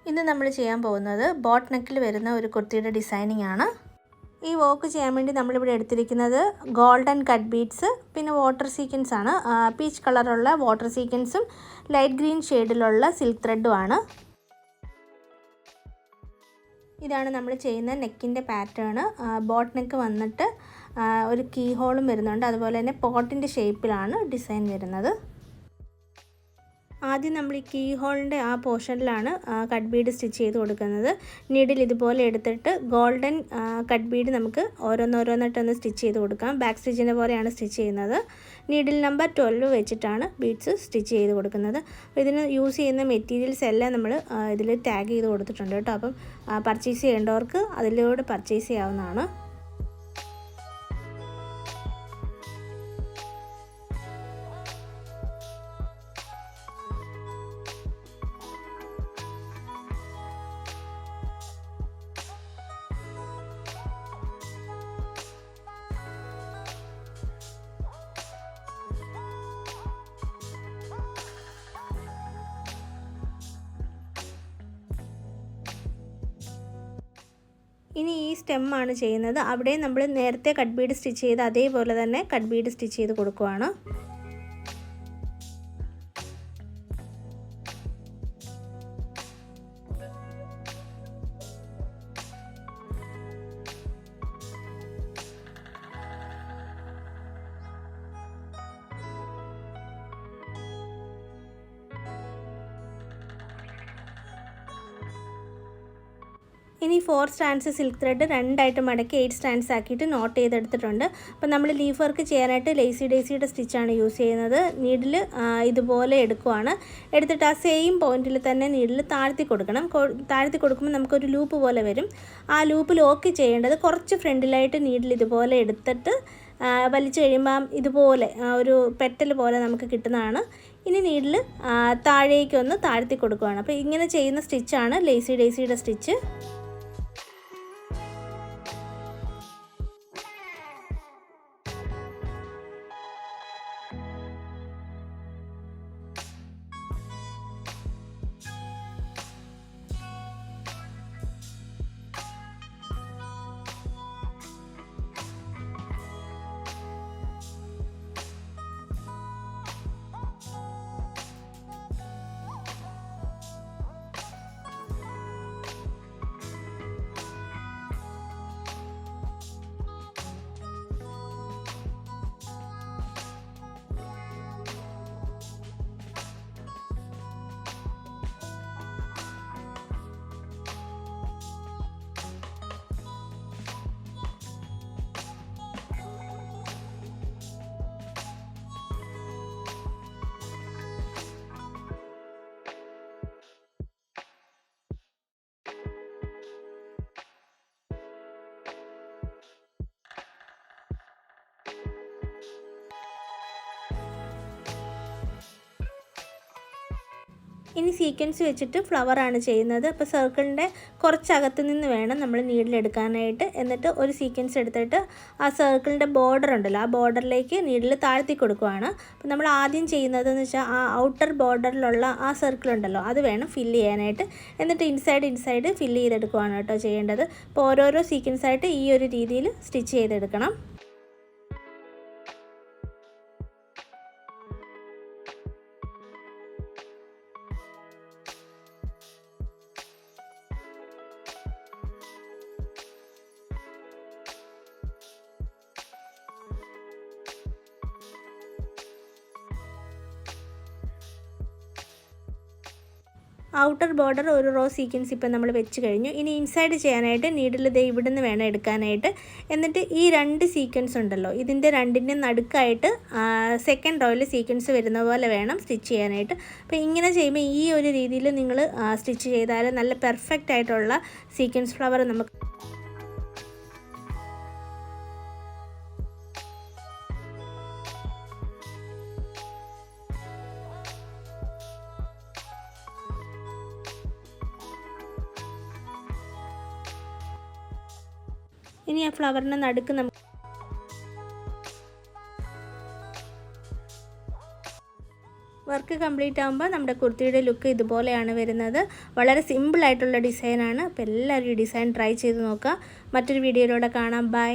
ഇന്ന് നമ്മൾ ചെയ്യാൻ പോകുന്നത് ബോട്ട് നെക്കിൽ വരുന്ന ഒരു കുർത്തിയുടെ ഡിസൈനിങ് ആണ്. ഈ വർക്ക് ചെയ്യാൻ വേണ്ടി നമ്മളിവിടെ എടുത്തിരിക്കുന്നത് ഗോൾഡൻ കട്ട് ബീഡ്സ്, പിന്നെ വാട്ടർ സീക്വൻസ് ആണ്. പീച്ച് കളറുള്ള വാട്ടർ സീക്വൻസും ലൈറ്റ് ഗ്രീൻ ഷെയ്ഡിലുള്ള സിൽക്ക് ത്രെഡും ആണ്. ഇതാണ് നമ്മൾ ചെയ്യുന്ന നെക്കിൻ്റെ പാറ്റേൺ. ബോട്ട് നെക്ക് വന്നിട്ട് ഒരു കീ ഹോളും വരുന്നുണ്ട്. അതുപോലെ തന്നെ പോട്ടിൻ്റെ ഷേപ്പിലാണ് ഡിസൈൻ വരുന്നത്. ആദ്യം നമ്മൾ ഈ കീ ഹോളിൻ്റെ ആ പോർഷനിലാണ് കട്ട് ബീഡ് സ്റ്റിച്ച് ചെയ്ത് കൊടുക്കുന്നത്. നീഡിൽ ഇതുപോലെ എടുത്തിട്ട് ഗോൾഡൻ കട്ട് ബീഡ് നമുക്ക് ഓരോന്നോരോന്നിട്ടൊന്ന് സ്റ്റിച്ച് ചെയ്ത് കൊടുക്കാം. ബാക്ക് സ്റ്റിച്ചിൻ്റെ പോലെയാണ് സ്റ്റിച്ച് ചെയ്യുന്നത്. നീഡിൽ നമ്പർ 12 വെച്ചിട്ടാണ് ബീഡ്സ് സ്റ്റിച്ച് ചെയ്ത് കൊടുക്കുന്നത്. അപ്പോൾ ഇതിന് യൂസ് ചെയ്യുന്ന മെറ്റീരിയൽസ് എല്ലാം നമ്മൾ ഇതിൽ ടാഗ് ചെയ്ത് കൊടുത്തിട്ടുണ്ട് കേട്ടോ. അപ്പം പർച്ചേസ് ചെയ്യേണ്ടവർക്ക് അതിലൂടെ പർച്ചേസ് ചെയ്യാവുന്നതാണ്. ഇനി ഈ സ്റ്റെമ്മാണ് ചെയ്യുന്നത്. അവിടെ നമ്മൾ നേരത്തെ കട്ട് ബീഡ് സ്റ്റിച്ച് ചെയ്ത് അതേപോലെ തന്നെ കട്ട് ബീഡ് സ്റ്റിച്ച് ചെയ്ത് കൊടുക്കുകയാണ്. ഇനി 4 സ്റ്റാൻഡ്സ് സിൽക്ക് ത്രെഡ് രണ്ടായിട്ട് മടക്കി 8 സ്റ്റാൻഡ്സ് ആക്കിയിട്ട് നോട്ട് ചെയ്തെടുത്തിട്ടുണ്ട്. അപ്പോൾ നമ്മൾ ലീഫ് വർക്ക് ചെയ്യാനായിട്ട് ലേസി ഡേസിയുടെ സ്റ്റിച്ചാണ് യൂസ് ചെയ്യുന്നത്. നീഡിൽ ഇതുപോലെ എടുക്കുവാണ്. എടുത്തിട്ട് ആ സെയിം പോയിന്റിൽ തന്നെ നീഡിൽ താഴ്ത്തി കൊടുക്കണം. താഴ്ത്തി കൊടുക്കുമ്പോൾ നമുക്കൊരു ലൂപ്പ് പോലെ വരും. ആ ലൂപ്പ് ലോക്ക് ചെയ്യേണ്ടത് കുറച്ച് ഫ്രണ്ടിലായിട്ട് നീഡിൽ ഇതുപോലെ എടുത്തിട്ട് വലിച്ചു കഴിയുമ്പം ഇതുപോലെ ഒരു പെറ്റൽ പോലെ നമുക്ക് കിട്ടുന്നതാണ്. ഇനി നീഡിൽ താഴേക്കൊന്ന് താഴ്ത്തി കൊടുക്കുകയാണ്. അപ്പോൾ ഇങ്ങനെ ചെയ്യുന്ന സ്റ്റിച്ചാണ് ലേസി ഡേസിയുടെ സ്റ്റിച്ച്. ഇനി സീക്വൻസ് വെച്ചിട്ട് ഫ്ലവറാണ് ചെയ്യുന്നത്. അപ്പോൾ സർക്കിളിൻ്റെ കുറച്ചകത്ത് നിന്ന് വേണം നമ്മൾ നീഡിലെടുക്കാനായിട്ട്. എന്നിട്ട് ഒരു സീക്വൻസ് എടുത്തിട്ട് ആ സർക്കിളിൻ്റെ ബോർഡർ ഉണ്ടല്ലോ, ആ ബോർഡറിലേക്ക് നീഡിൽ താഴ്ത്തി കൊടുക്കുകയാണ്. അപ്പോൾ നമ്മൾ ആദ്യം ചെയ്യുന്നതെന്ന് വെച്ചാൽ ആ ഔട്ടർ ബോർഡറിലുള്ള ആ സർക്കിൾ ഉണ്ടല്ലോ, അത് വേണം ഫില്ല് ചെയ്യാനായിട്ട്. എന്നിട്ട് ഇൻസൈഡ് ഫില്ല് ചെയ്തെടുക്കുകയാണ് കേട്ടോ ചെയ്യേണ്ടത്. അപ്പോൾ ഓരോരോ സീക്വൻസായിട്ട് ഈ ഒരു രീതിയിൽ സ്റ്റിച്ച് ചെയ്തെടുക്കണം. ഔട്ടർ ബോർഡർ ഒരു റോ സീക്വൻസ് ഇപ്പോൾ നമ്മൾ വെച്ച് കഴിഞ്ഞു. ഇനി ഇൻസൈഡ് ചെയ്യാനായിട്ട് നീഡിൽ ദേ ഇവിടുന്ന് വേണം എടുക്കാനായിട്ട്. എന്നിട്ട് ഈ 2 സീക്വൻസ് ഉണ്ടല്ലോ, ഇതിൻ്റെ രണ്ടിൻ്റെ നടുക്കായിട്ട് സെക്കൻഡ് റോയിൽ സീക്വൻസ് വരുന്ന പോലെ വേണം സ്റ്റിച്ച് ചെയ്യാനായിട്ട്. അപ്പോൾ ഇങ്ങനെ ചെയ്യുമ്പോൾ ഈ ഒരു രീതിയിൽ നിങ്ങൾ സ്റ്റിച്ച് ചെയ്താൽ നല്ല പെർഫെക്റ്റ് ആയിട്ടുള്ള സീക്വൻസ് ഫ്ലവർ നമുക്ക് ഇനി ആ ഫ്ലവറിൻ്റെ നടുക്ക് നമുക്ക് വർക്ക് വർക്ക് കംപ്ലീറ്റ് ആകുമ്പോൾ നമ്മുടെ കുർത്തിയുടെ ലുക്ക് ഇതുപോലെയാണ് വരുന്നത്. വളരെ സിമ്പിളായിട്ടുള്ള ഡിസൈനാണ്. അപ്പോൾ എല്ലാവരും ഈ ഡിസൈൻ ട്രൈ ചെയ്ത് നോക്കുക. മറ്റൊരു വീഡിയോയിലൂടെ കാണാം. ബൈ.